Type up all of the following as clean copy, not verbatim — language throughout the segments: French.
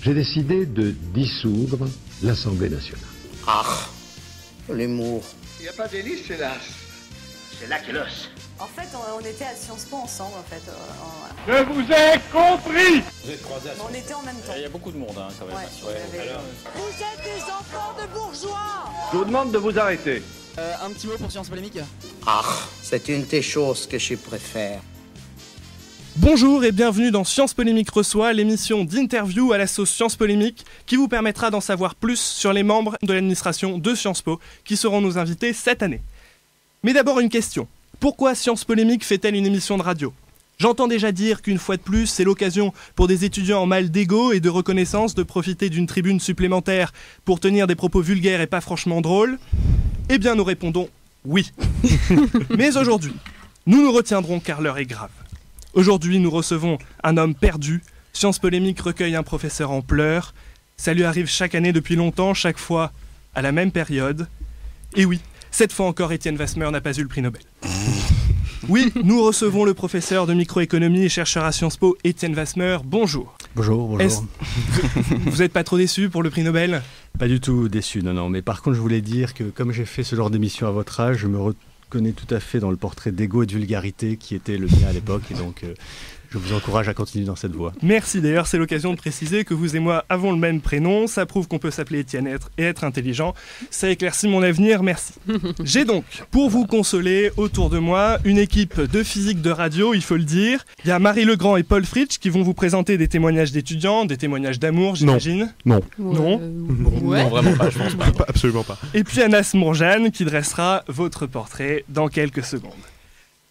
J'ai décidé de dissoudre l'Assemblée nationale. Ah, l'humour. Il n'y a pas d'hélice, c'est l'as. C'est là qu'est l'os. En fait, on était à Sciences Po ensemble, en fait. Je vous ai compris. Vous êtes croisés à On était en même temps. Il y a beaucoup de monde, hein, quand même. Vous êtes des enfants de bourgeois. Je vous demande de vous arrêter. Un petit mot pour Sciences Polémiques. Ah, c'est une des choses que je préfère. Bonjour et bienvenue dans Sciences Polémiques reçoit, l'émission d'interview à la sauce Sciences Polémiques qui vous permettra d'en savoir plus sur les membres de l'administration de Sciences Po qui seront nos invités cette année. Mais d'abord une question. Pourquoi Sciences Polémiques fait-elle une émission de radio ? J'entends déjà dire qu'une fois de plus, c'est l'occasion pour des étudiants en mal d'ego et de reconnaissance de profiter d'une tribune supplémentaire pour tenir des propos vulgaires et pas franchement drôles. Eh bien nous répondons oui. Mais aujourd'hui, nous nous retiendrons car l'heure est grave. Aujourd'hui, nous recevons un homme perdu. Sciences Polémiques recueille un professeur en pleurs. Ça lui arrive chaque année depuis longtemps, chaque fois à la même période. Et oui, cette fois encore, Étienne Wasmer n'a pas eu le prix Nobel. Oui, nous recevons le professeur de microéconomie et chercheur à Sciences Po, Étienne Wasmer. Bonjour. Bonjour. Vous n'êtes pas trop déçu pour le prix Nobel ? Pas du tout déçu, non. Mais par contre, je voulais dire que comme j'ai fait ce genre d'émission à votre âge, je me reconnais tout à fait dans le portrait d'égo et de vulgarité qui était le mien à l'époque. Et donc, je vous encourage à continuer dans cette voie. Merci. D'ailleurs, c'est l'occasion de préciser que vous et moi avons le même prénom. Ça prouve qu'on peut s'appeler Étienne et être intelligent. Ça éclaircit mon avenir. Merci. J'ai donc, pour vous consoler, autour de moi, une équipe de physique de radio, il faut le dire. Il y a Marie Legrand et Paul Fritsch qui vont vous présenter des témoignages d'étudiants, des témoignages d'amour, j'imagine. Non. Non. Non, vraiment pas, je pense pas. Absolument pas. Et puis Anas Mourjane qui dressera votre portrait dans quelques secondes.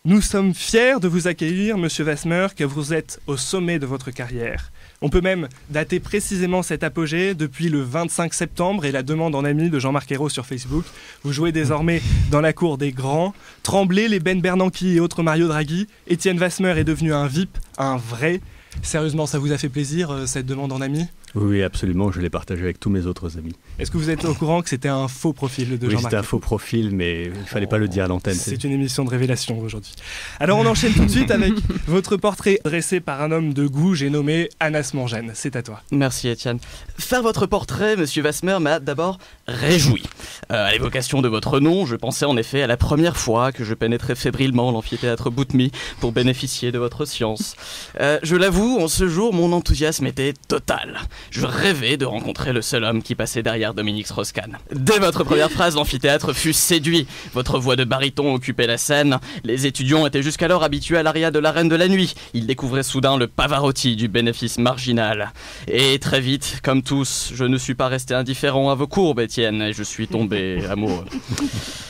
Nous sommes fiers de vous accueillir, Monsieur Wasmer, car vous êtes au sommet de votre carrière. On peut même dater précisément cet apogée depuis le 25 septembre et la demande en ami de Jean-Marc Ayrault sur Facebook. Vous jouez désormais dans la cour des grands. Tremblay, les Ben Bernanke et autres Mario Draghi. Étienne Wasmer est devenu un VIP, un vrai. Sérieusement, ça vous a fait plaisir, cette demande en ami ? Oui, absolument. Je l'ai partagé avec tous mes autres amis. Est-ce que vous êtes au courant que c'était un faux profil de Jean-Marc ? Oui, c'était un faux profil, mais il ne fallait pas le dire à l'antenne. C'est une émission de révélation aujourd'hui. Alors on enchaîne tout de suite avec votre portrait dressé par un homme de goût, j'ai nommé Anas Mourjane. C'est à toi. Merci Étienne. Faire votre portrait, Monsieur Wasmer, m'a d'abord réjoui. À l'évocation de votre nom, je pensais en effet à la première fois que je pénétrais fébrilement l'amphithéâtre Boutmy pour bénéficier de votre science. Je l'avoue, en ce jour, mon enthousiasme était total. Je rêvais de rencontrer le seul homme qui passait derrière Dominique Strauss-Kahn. Dès votre première phrase, l'amphithéâtre fut séduit. Votre voix de baryton occupait la scène. Les étudiants étaient jusqu'alors habitués à l'aria de la Reine de la Nuit. Ils découvraient soudain le Pavarotti du bénéfice marginal. Et très vite, comme tous, je ne suis pas resté indifférent à vos courbes, Étienne, et je suis tombé amoureux.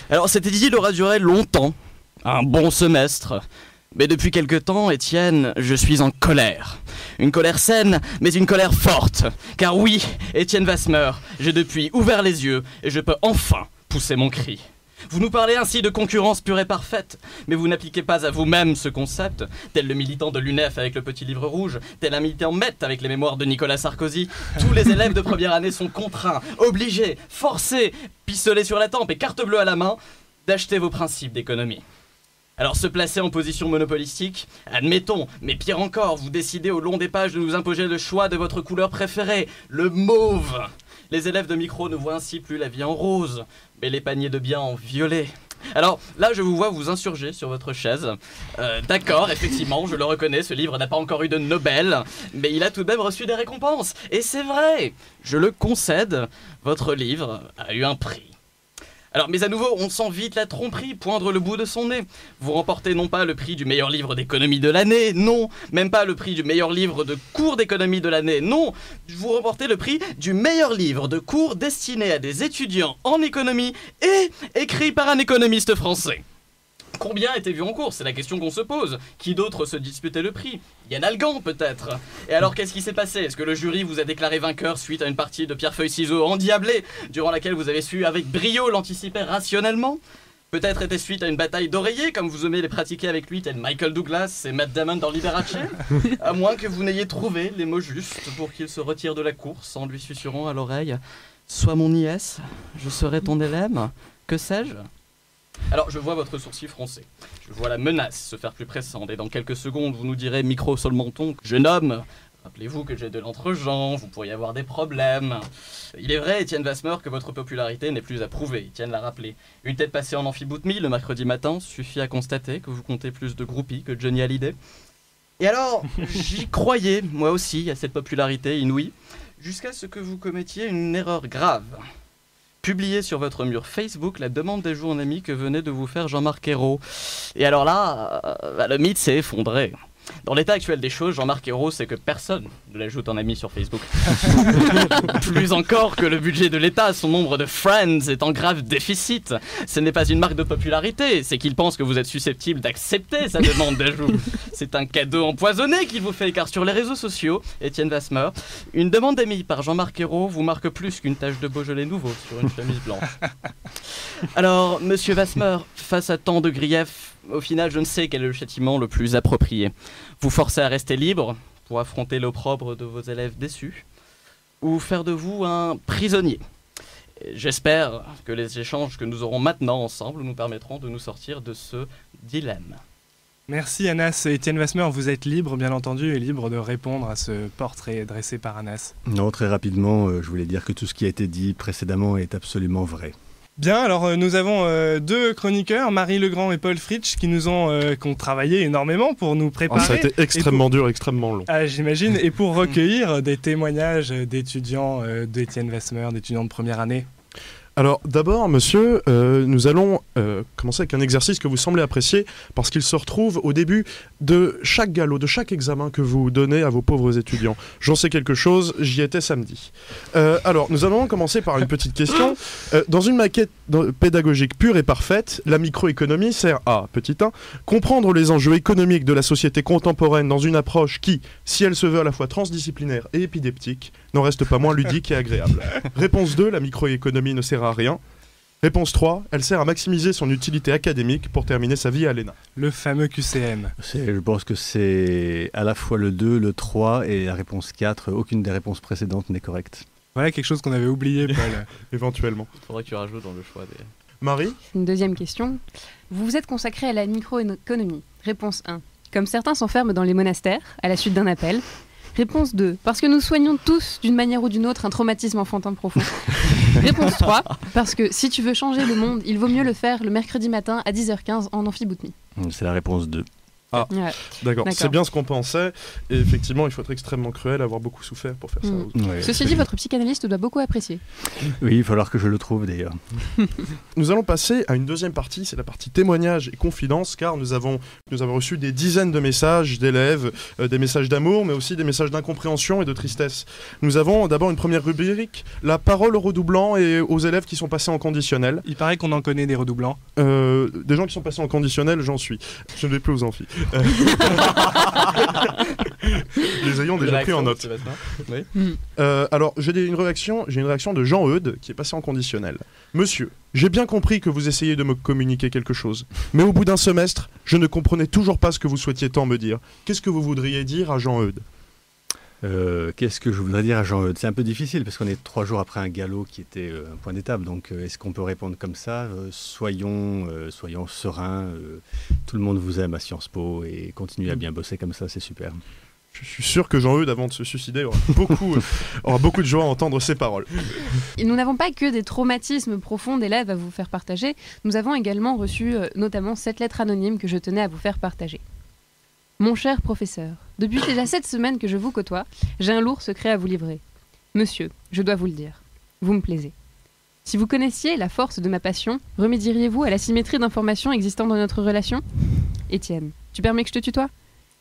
Alors, cette idylle aura duré longtemps, un bon semestre. Mais depuis quelque temps, Étienne, je suis en colère. Une colère saine, mais une colère forte. Car oui, Étienne Wasmer, j'ai depuis ouvert les yeux et je peux enfin pousser mon cri. Vous nous parlez ainsi de concurrence pure et parfaite, mais vous n'appliquez pas à vous-même ce concept, tel le militant de l'UNEF avec le petit livre rouge, tel un militant Met avec les mémoires de Nicolas Sarkozy. Tous les élèves de première année sont contraints, obligés, forcés, pistolet sur la tempe et carte bleue à la main, d'acheter vos principes d'économie. Alors se placer en position monopolistique, admettons, mais pire encore, vous décidez au long des pages de nous imposer le choix de votre couleur préférée, le mauve. Les élèves de micro ne voient ainsi plus la vie en rose, mais les paniers de biens en violet. Alors là, je vous vois vous insurger sur votre chaise. D'accord, effectivement, je le reconnais, ce livre n'a pas encore eu de Nobel, mais il a tout de même reçu des récompenses. Et c'est vrai, je le concède, votre livre a eu un prix. Alors, mais à nouveau, on sent vite la tromperie poindre le bout de son nez. Vous remportez non pas le prix du meilleur livre d'économie de l'année, non. Même pas le prix du meilleur livre de cours d'économie de l'année, non. Vous remportez le prix du meilleur livre de cours destiné à des étudiants en économie et écrit par un économiste français. Combien étaient vus en cours? C'est la question qu'on se pose. Qui d'autre se disputait le prix? Yann Algan, peut-être. Et alors, qu'est-ce qui s'est passé? Est-ce que le jury vous a déclaré vainqueur suite à une partie de pierre-feuille-ciseaux endiablée, durant laquelle vous avez su avec brio l'anticiper rationnellement? Peut-être était suite à une bataille d'oreillers, comme vous aimez les pratiquer avec lui, tel Michael Douglas et Matt Damon dans Liberace? À moins que vous n'ayez trouvé les mots justes pour qu'il se retire de la course en lui susurrant à l'oreille « Sois mon IS, je serai ton élève, que sais-je ?» Alors, je vois votre sourcil froncé. Je vois la menace se faire plus pressante. Et dans quelques secondes, vous nous direz, micro sur le menton, jeune homme, rappelez-vous que j'ai de l'entre-gens, vous pourriez avoir des problèmes. Il est vrai, Étienne Vasmer, que votre popularité n'est plus à prouver. Étienne l'a rappelé. Une tête passée en amphiboutmi le mercredi matin suffit à constater que vous comptez plus de groupies que Johnny Hallyday. Et alors, j'y croyais, moi aussi, à cette popularité inouïe, jusqu'à ce que vous commettiez une erreur grave. Publiez sur votre mur Facebook la demande d'ajout en ami que venait de vous faire Jean-Marc Ayrault. Et alors là, le mythe s'est effondré. Dans l'état actuel des choses, Jean-Marc Ayrault sait que personne ne l'ajoute en ami sur Facebook. Plus encore que le budget de l'État, son nombre de friends est en grave déficit. Ce n'est pas une marque de popularité, c'est qu'il pense que vous êtes susceptible d'accepter sa demande d'ajout. C'est un cadeau empoisonné qu'il vous fait, car sur les réseaux sociaux, Étienne Vasmer, une demande d'ami par Jean-Marc Ayrault vous marque plus qu'une tache de Beaujolais nouveau sur une chemise blanche. Alors, monsieur Vasmer, face à tant de griefs, au final, je ne sais quel est le châtiment le plus approprié. Vous forcer à rester libre pour affronter l'opprobre de vos élèves déçus, ou faire de vous un prisonnier. J'espère que les échanges que nous aurons maintenant ensemble nous permettront de nous sortir de ce dilemme. Merci Anas. Étienne Vasmer, vous êtes libre, bien entendu, et libre de répondre à ce portrait dressé par Anas. Non, très rapidement, je voulais dire que tout ce qui a été dit précédemment est absolument vrai. Bien, alors nous avons deux chroniqueurs, Marie Legrand et Paul Fritsch, qui ont travaillé énormément pour nous préparer. Ça a été extrêmement dur, extrêmement long. J'imagine, et pour recueillir des témoignages d'étudiants d'Étienne Vasmer, d'étudiants de première année. Alors d'abord, monsieur, nous allons commencer avec un exercice que vous semblez apprécier parce qu'il se retrouve au début de chaque galop, de chaque examen que vous donnez à vos pauvres étudiants. J'en sais quelque chose, j'y étais samedi. Alors, nous allons commencer par une petite question. Dans une maquette pédagogique pure et parfaite, la microéconomie sert à, petit 1, comprendre les enjeux économiques de la société contemporaine dans une approche qui, si elle se veut à la fois transdisciplinaire et épideptique, n'en reste pas moins ludique et agréable. Réponse 2, la microéconomie ne sert à rien. Réponse 3, elle sert à maximiser son utilité académique pour terminer sa vie à l'ENA. Le fameux QCM. Je pense que c'est à la fois le 2, le 3 et la réponse 4. Aucune des réponses précédentes n'est correcte. Voilà quelque chose qu'on avait oublié, Paul. Éventuellement. Il faudrait que tu rajoutes dans le choix des... Marie ? Une deuxième question. Vous vous êtes consacré à la microéconomie. Réponse 1. Comme certains s'enferment dans les monastères, à la suite d'un appel. Réponse 2. Parce que nous soignons tous, d'une manière ou d'une autre, un traumatisme enfantin profond. Réponse 3. Parce que si tu veux changer le monde, il vaut mieux le faire le mercredi matin à 10h15 en amphiboutmi. C'est la réponse 2. Ah, ouais. D'accord. C'est bien ce qu'on pensait. Et effectivement, il faut être extrêmement cruel, avoir beaucoup souffert pour faire ça. Ouais. Ceci dit, votre psychanalyste doit beaucoup apprécier. Oui, il va falloir que je le trouve d'ailleurs. Nous allons passer à une deuxième partie, c'est la partie témoignages et confidences, car nous avons reçu des dizaines de messages d'élèves, des messages d'amour, mais aussi des messages d'incompréhension et de tristesse. Nous avons d'abord une première rubrique, la parole aux redoublants et aux élèves qui sont passés en conditionnel. Il paraît qu'on en connaît des redoublants. Des gens qui sont passés en conditionnel, j'en suis. Je ne vais plus aux amphis. Les ayons déjà pris en note. Oui. Alors, j'ai une réaction de Jean-Eudes qui est passé en conditionnel. Monsieur, j'ai bien compris que vous essayez de me communiquer quelque chose, mais au bout d'un semestre, je ne comprenais toujours pas ce que vous souhaitiez tant me dire. Qu'est-ce que vous voudriez dire à Jean-Eudes ? Qu'est-ce que je voudrais dire à Jean-Eudes ? C'est un peu difficile parce qu'on est 3 jours après un galop qui était un point d'étape. Donc est-ce qu'on peut répondre comme ça ? Soyons sereins. Tout le monde vous aime à Sciences Po et continuez à bien bosser comme ça, c'est super. Je suis sûr que Jean-Eudes, avant de se suicider, aura beaucoup de joie à entendre ces paroles. Et nous n'avons pas que des traumatismes profonds d'élèves à vous faire partager. Nous avons également reçu notamment cette lettre anonyme que je tenais à vous faire partager. Mon cher professeur, depuis déjà 7 semaines que je vous côtoie, j'ai un lourd secret à vous livrer. Monsieur, je dois vous le dire, vous me plaisez. Si vous connaissiez la force de ma passion, remédieriez-vous à la symétrie d'informations existant dans notre relation ? Étienne, tu permets que je te tutoie ?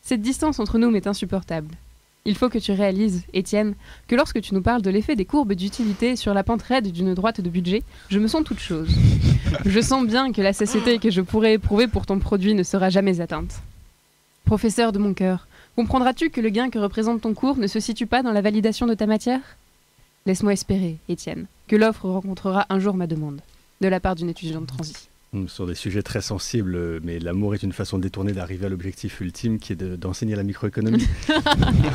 Cette distance entre nous m'est insupportable. Il faut que tu réalises, Étienne, que lorsque tu nous parles de l'effet des courbes d'utilité sur la pente raide d'une droite de budget, je me sens toute chose. Je sens bien que la satiété que je pourrais éprouver pour ton produit ne sera jamais atteinte. Professeur de mon cœur, comprendras-tu que le gain que représente ton cours ne se situe pas dans la validation de ta matière ? Laisse-moi espérer, Étienne, que l'offre rencontrera un jour ma demande, de la part d'une étudiante transi. Ce sont des sujets très sensibles, mais l'amour est une façon détournée d'arriver à l'objectif ultime qui est d'enseigner la microéconomie.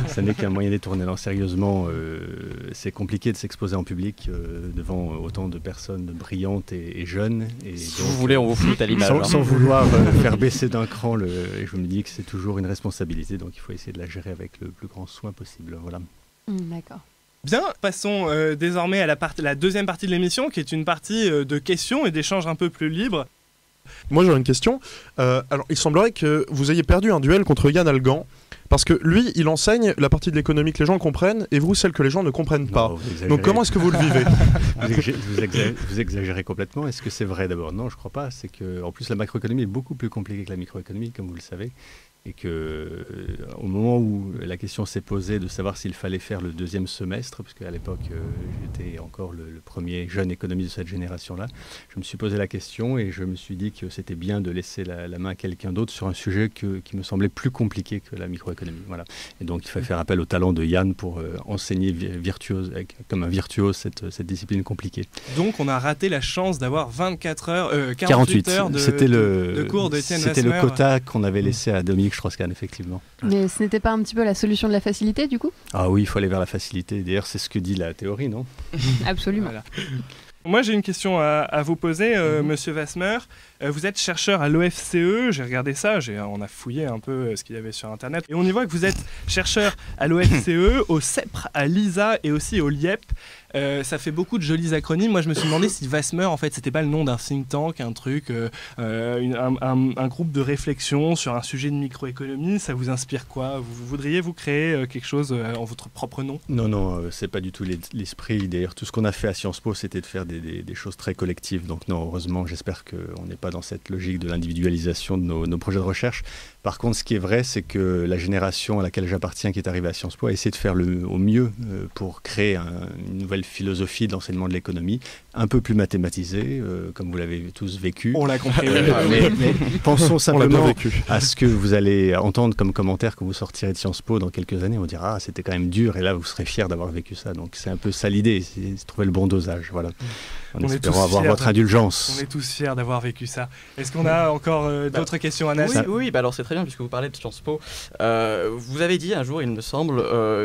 Ça n'est qu'un moyen détourné. Non, sérieusement, c'est compliqué de s'exposer en public devant autant de personnes brillantes et jeunes. Et Si donc, vous voulez, on vous floute à l'image. sans vouloir faire baisser d'un cran, et je me dis que c'est toujours une responsabilité, donc il faut essayer de la gérer avec le plus grand soin possible. Voilà. D'accord. Bien, passons désormais à la deuxième partie de l'émission, qui est une partie de questions et d'échanges un peu plus libres. Moi j'aurais une question. Alors il semblerait que vous ayez perdu un duel contre Yann Algan, parce que lui il enseigne la partie de l'économie que les gens comprennent, et vous celle que les gens ne comprennent pas. Donc comment est-ce que vous le vivez? Vous exagérez complètement. Est-ce que c'est vrai d'abord? Non, je crois pas. C'est que, en plus, la macroéconomie est beaucoup plus compliquée que la microéconomie, comme vous le savez. Et au moment où la question s'est posée de savoir s'il fallait faire le deuxième semestre, parce qu'à l'époque j'étais encore le premier jeune économiste de cette génération-là, je me suis posé la question et je me suis dit que c'était bien de laisser la main à quelqu'un d'autre sur un sujet qui me semblait plus compliqué que la microéconomie. Voilà. Et donc il fallait faire appel au talent de Yann pour enseigner comme un virtuose cette discipline compliquée. Donc on a raté la chance d'avoir 48 heures de cours de Étienne Vasmer. C'était le quota qu'on avait laissé à Dominique Strauss-Kahn, effectivement. Mais ce n'était pas un petit peu la solution de la facilité, du coup? Ah oui, il faut aller vers la facilité. D'ailleurs, c'est ce que dit la théorie, non? Absolument. Voilà. Moi, j'ai une question à vous poser, Monsieur Vasmer. Vous êtes chercheur à l'OFCE, j'ai regardé ça, on a fouillé un peu ce qu'il y avait sur Internet. Et on y voit que vous êtes chercheur à l'OFCE, au CEPR, à l'ISA et aussi au LIEP. Ça fait beaucoup de jolis acronymes. Moi, je me suis demandé si Vasmer, en fait, c'était pas le nom d'un think tank, un truc, un groupe de réflexion sur un sujet de microéconomie. Ça vous inspire quoi? Vous voudriez vous créer quelque chose en votre propre nom? Non, c'est pas du tout l'esprit. D'ailleurs, tout ce qu'on a fait à Sciences Po, c'était de faire des choses très collectives. Donc non, heureusement, j'espère qu'on n'est pas dans cette logique de l'individualisation de nos projets de recherche. Par contre, ce qui est vrai, c'est que la génération à laquelle j'appartiens, qui est arrivée à Sciences Po, a essayé de faire au mieux pour créer une nouvelle philosophie de l'enseignement de l'économie, un peu plus mathématisée, comme vous l'avez tous vécu. On l'a compris. mais pensons simplement à ce que vous allez entendre comme commentaire quand vous sortirez de Sciences Po dans quelques années. On dira, c'était quand même dur, et là, vous serez fiers d'avoir vécu ça. Donc, c'est un peu ça l'idée, c'est trouver le bon dosage. Voilà. En espérant avoir votre indulgence. On est tous fiers d'avoir vécu ça. Est-ce qu'on a encore d'autres questions, Anas? Oui, alors c'est très bien puisque vous parlez de Sciences Po. Vous avez dit un jour, il me semble,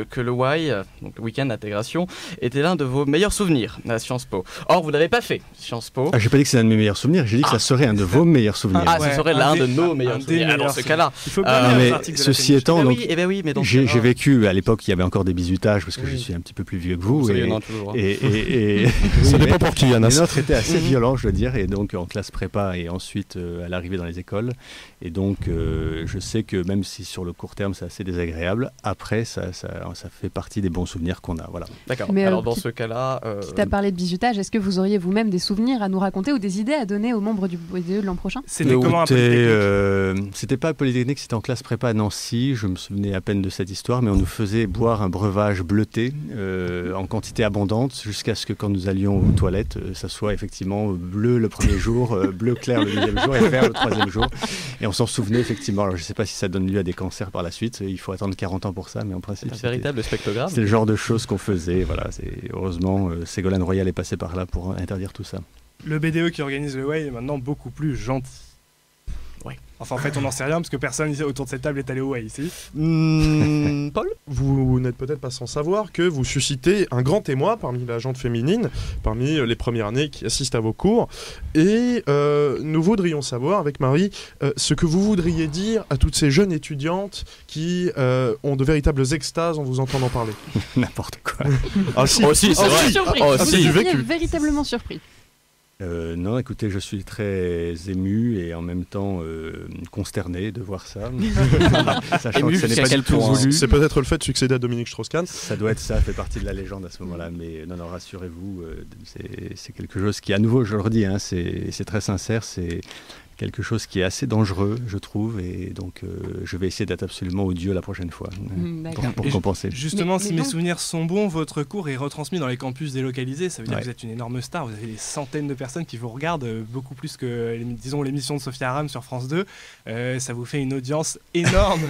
que le WAI, donc le week-end d'intégration, était l'un de vos meilleurs souvenirs à Sciences Po. Or, vous n'avez pas fait Sciences Po. Ah, j'ai pas dit que c'est un de mes meilleurs souvenirs, j'ai dit que ça serait un de vos meilleurs souvenirs. Ah, ce serait l'un de nos meilleurs souvenirs. Dans ce cas-là. Il faut bien mais ceci étant, donc, j'ai vécu, à l'époque, il y avait encore des bizutages, parce que je suis un petit peu plus vieux que vous. Ça dépend pour qui, Anas. Les nôtres étaient assez violents, je dois dire, et donc en classe prépa et ensuite à l'arrivée dans les écoles. Et donc, je sais que même si sur le court terme, c'est assez désagréable, après, ça fait partie des bons souvenirs qu'on a. Voilà. D'accord. Alors, dans ce cas-là... Qui t'a parlé de bizutage, est-ce que vous auriez vous-même des souvenirs à nous raconter ou des idées à donner aux membres du BDE de l'an prochain? C'était comment un Polytechnique? C'était pas Polytechnique, c'était en classe prépa à Nancy. Je me souvenais à peine de cette histoire, mais on nous faisait boire un breuvage bleuté en quantité abondante jusqu'à ce que quand nous allions aux toilettes, ça soit effectivement bleu le premier jour, bleu clair le deuxième jour et vert le troisième jour. Et on s'en souvenait effectivement. Alors je ne sais pas si ça donne lieu à des cancers par la suite. Il faut attendre 40 ans pour ça, mais en principe, c'est un véritable spectrogramme. C'est le genre de choses qu'on faisait. Voilà, heureusement, Ségolène Royal est passé par là pour interdire tout ça. Le BDE qui organise le WAI est maintenant beaucoup plus gentil. Oui. Enfin, en fait, on n'en sait rien parce que personne autour de cette table est allé au WAI ici. Paul, vous n'êtes peut-être pas sans savoir que vous suscitez un grand émoi parmi la gente féminine, parmi les premières années qui assistent à vos cours. Et nous voudrions savoir, avec Marie, ce que vous voudriez dire à toutes ces jeunes étudiantes qui ont de véritables extases en vous entendant parler. N'importe quoi. Ah si, c'est vrai. Vous êtes véritablement surpris. Non, écoutez, je suis très ému et en même temps consterné de voir ça. Sachant que ce n'est pas du tout voulu. C'est peut-être le fait de succéder à Dominique Strauss-Kahn. Ça doit être ça, fait partie de la légende à ce moment-là. Mais non, rassurez-vous, c'est quelque chose qui, à nouveau, je le redis, hein, c'est très sincère, c'est quelque chose qui est assez dangereux, je trouve, et donc je vais essayer d'être absolument odieux la prochaine fois pour compenser. Justement, si mes souvenirs sont bons, votre cours est retransmis dans les campus délocalisés, ça veut dire que vous êtes une énorme star, vous avez des centaines de personnes qui vous regardent, beaucoup plus que, disons, l'émission de Sophia Aram sur France 2, ça vous fait une audience énorme.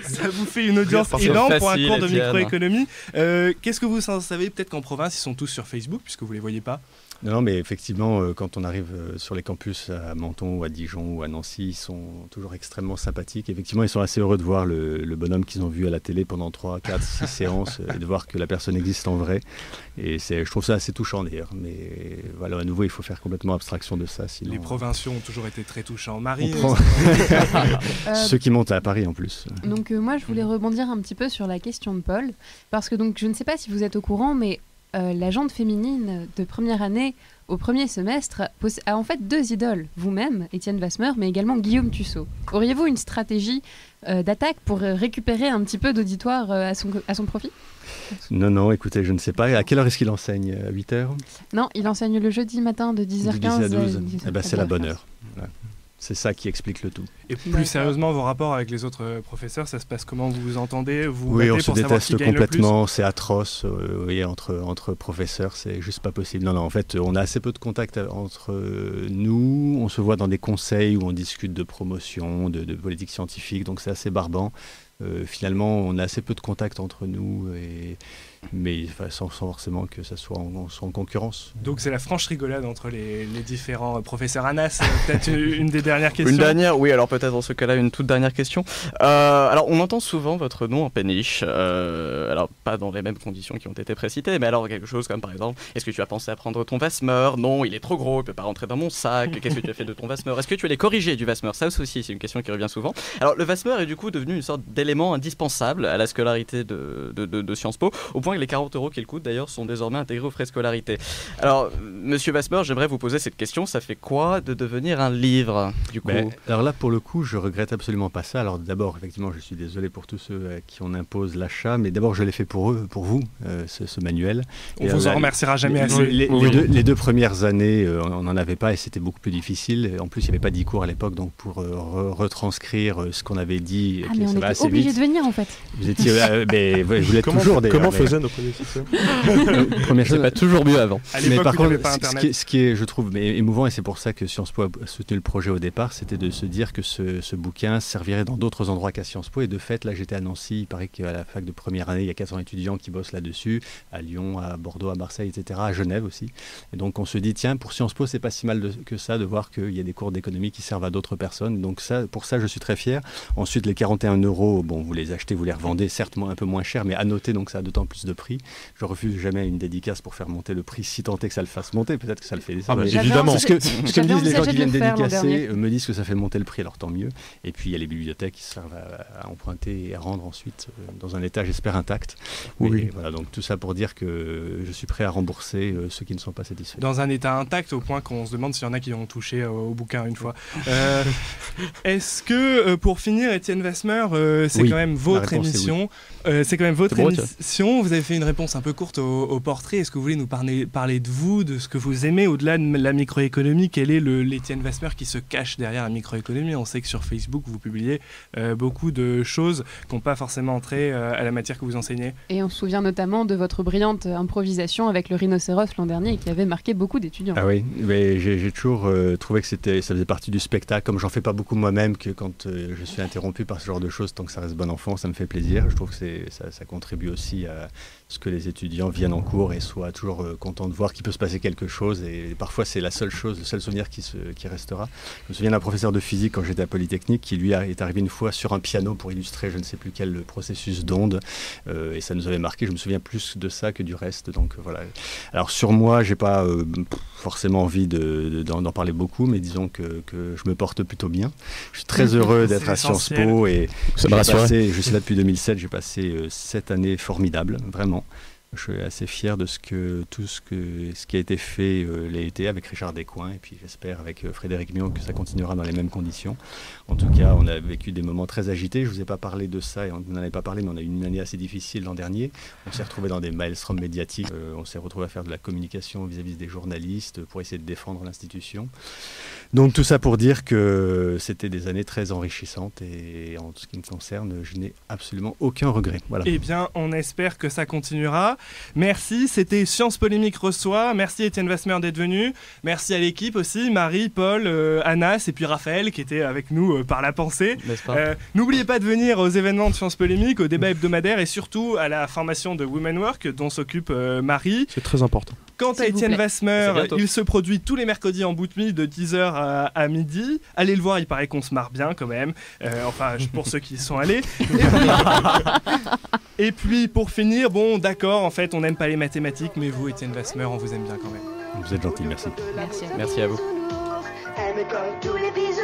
Ça vous fait une audience énorme pour un cours de microéconomie. Qu'est-ce que vous en savez? Peut-être qu'en province, ils sont tous sur Facebook, puisque vous les voyez pas. Non, mais effectivement, quand on arrive sur les campus à Menton ou à Dijon ou à Nancy, ils sont toujours extrêmement sympathiques. Effectivement, ils sont assez heureux de voir le bonhomme qu'ils ont vu à la télé pendant 3, 4, 6 séances et de voir que la personne existe en vrai. Et je trouve ça assez touchant d'ailleurs. Mais voilà, à nouveau, il faut faire complètement abstraction de ça. Sinon, les provinciaux ont toujours été très touchants. Marie, ceux qui montent à Paris en plus. Donc moi, je voulais rebondir un petit peu sur la question de Paul, parce que donc je ne sais pas si vous êtes au courant, mais la jante féminine de première année au premier semestre a en fait 2 idoles, vous-même, Étienne Vasmer, mais également Guillaume Tussaud. Auriez-vous une stratégie d'attaque pour récupérer un petit peu d'auditoire à son profit ? Non, écoutez, je ne sais pas. À quelle heure est-ce qu'il enseigne ? À 8h ? Non, il enseigne le jeudi matin de 10h15 de 10 à 12. à 10h15. C'est la bonne heure. Voilà. C'est ça qui explique le tout. Et plus sérieusement, vos rapports avec les autres professeurs, ça se passe comment ? Vous vous entendez ? Oui, on se déteste complètement, c'est atroce. Entre professeurs, c'est juste pas possible. Non, en fait, on a assez peu de contact entre nous. On se voit dans des conseils où on discute de promotion, de politique scientifique, donc c'est assez barbant. Finalement, on a assez peu de contact entre nous, mais sans forcément que ça soit en concurrence. Donc c'est la franche rigolade entre les différents professeurs. Anas, peut-être une des dernières questions. Une dernière, oui, alors peut-être dans ce cas-là une toute dernière question. Alors on entend souvent votre nom en péniche, alors pas dans les mêmes conditions qui ont été précitées, mais alors quelque chose comme par exemple, est-ce que tu as pensé à prendre ton Vasmer ? Non, il est trop gros, il peut pas rentrer dans mon sac. Qu'est-ce que tu as fait de ton Vasmer ? Est-ce que tu allais corriger du Vasmer ? Ça aussi, c'est une question qui revient souvent. Alors le Vasmer est du coup devenu une sorte d'élément indispensable à la scolarité de Sciences Po, au point que les 40 € qu'il coûte d'ailleurs sont désormais intégrés aux frais de scolarité. Alors, monsieur Vasmer, j'aimerais vous poser cette question, ça fait quoi de devenir un livre, du coup ? Alors là, pour le coup, je regrette absolument pas ça. Alors d'abord, effectivement, je suis désolé pour tous ceux à qui on impose l'achat, mais d'abord, je l'ai fait pour vous, ce manuel. On vous en remerciera jamais assez. Les 2 premières années, on n'en avait pas et c'était beaucoup plus difficile. En plus, il n'y avait pas d'e-cours à l'époque, donc pour retranscrire ce qu'on avait dit, mais on était obligés de venir en fait. Vous étiez, vous l'êtes toujours d'ailleurs. Comment faisaient nos prédécesseurs ? C'est pas toujours mieux avant. Mais par contre, ce qui est, je trouve, émouvant, et c'est pour ça que Sciences Po a soutenu le projet au départ, c'était de se dire que ce bouquin servirait dans d'autres endroits qu'à Sciences Po. Et de fait, là, j'étais à Nancy. Il paraît qu'à la fac de première année, il y a 400 étudiants qui bossent là-dessus, à Lyon, à Bordeaux, à Marseille, etc., à Genève aussi. Et donc, on se dit, tiens, pour Sciences Po, c'est pas si mal que ça de voir qu'il y a des cours d'économie qui servent à d'autres personnes. Donc pour ça, je suis très fier. Ensuite, les 41 €, bon, vous les achetez, vous les revendez, certes un peu moins cher, mais à noter, donc ça a d'autant plus de prix. Je refuse jamais une dédicace pour faire monter le prix, si tant est que ça le fasse monter. Peut-être que ça le fait. Évidemment. Ce que me disent les gens qui viennent dédicacer, me disent que ça fait monter le prix, alors tant mieux. Et puis il y a les bibliothèques qui servent à emprunter et à rendre ensuite dans un état, j'espère, intact. Oui. Voilà, donc tout ça pour dire que je suis prêt à rembourser ceux qui ne sont pas satisfaits. Dans un état intact, au point qu'on se demande s'il y en a qui ont touché au bouquin une fois. Est-ce que, pour finir, Étienne Vasmer, c'est quand même votre émission. C'est quand même votre émission. Vous avez fait une réponse un peu courte au portrait. Est-ce que vous voulez nous parler de vous, de ce que vous aimez au-delà de la microéconomie ? Quel est l'Étienne Vasmer qui se cache derrière la microéconomie ? On sait que sur Facebook, vous publiez beaucoup de choses qui n'ont pas forcément trait à la matière que vous enseignez. Et on se souvient notamment de votre brillante improvisation avec le rhinocéros l'an dernier qui avait marqué beaucoup d'étudiants. Ah oui, mais j'ai toujours trouvé que ça faisait partie du spectacle. Comme j'en fais pas beaucoup moi-même, que quand je suis interrompu par ce genre de choses, tant que ça reste bon enfant, ça me fait plaisir. Je trouve que ça contribue aussi à ce que les étudiants viennent en cours et soient toujours contents de voir qu'il peut se passer quelque chose. Et parfois, c'est le seul souvenir qui restera. Je me souviens d'un professeur de physique quand j'étais à Polytechnique qui, lui, est arrivé une fois sur un piano pour illustrer je ne sais plus quel processus d'onde. Et ça nous avait marqué. Je me souviens plus de ça que du reste. Donc voilà. Alors sur moi, j'ai pas forcément envie d'en parler beaucoup, mais disons que je me porte plutôt bien. Je suis très heureux d'être à Sciences Po et je suis là depuis 2007. J'ai passé 7 années formidables, vraiment. Je suis assez fier de ce qui a été fait l'été avec Richard Descoings et puis j'espère avec Frédéric Mion que ça continuera dans les mêmes conditions. En tout cas, on a vécu des moments très agités. Je vous ai pas parlé de ça et on n'en avait pas parlé, mais on a eu une année assez difficile l'an dernier. On s'est retrouvé dans des maelstroms médiatiques. On s'est retrouvé à faire de la communication vis-à-vis des journalistes pour essayer de défendre l'institution. Donc tout ça pour dire que c'était des années très enrichissantes et en ce qui me concerne, je n'ai absolument aucun regret. Voilà. Eh bien, on espère que ça continuera. reçoit. Merci, c'était Sciences Polémiques reçoit. Merci Étienne Wasmer d'être venu. Merci à l'équipe aussi, Marie, Paul, Anas et puis Raphaël qui était avec nous par la pensée. N'oubliez pas de venir aux événements de Sciences Polémiques, au débat hebdomadaire et surtout à la formation de Women Work dont s'occupe Marie. C'est très important. Quant à Étienne Wasmer, il se produit tous les mercredis en Bootme de 10h à midi. Allez le voir, il paraît qu'on se marre bien quand même. Pour ceux qui y sont allés. Et puis pour finir, bon d'accord, en fait on n'aime pas les mathématiques, mais vous Étienne Wasmer, on vous aime bien quand même. Vous êtes gentil, merci. Merci à vous. Elle me colle tous les bisous.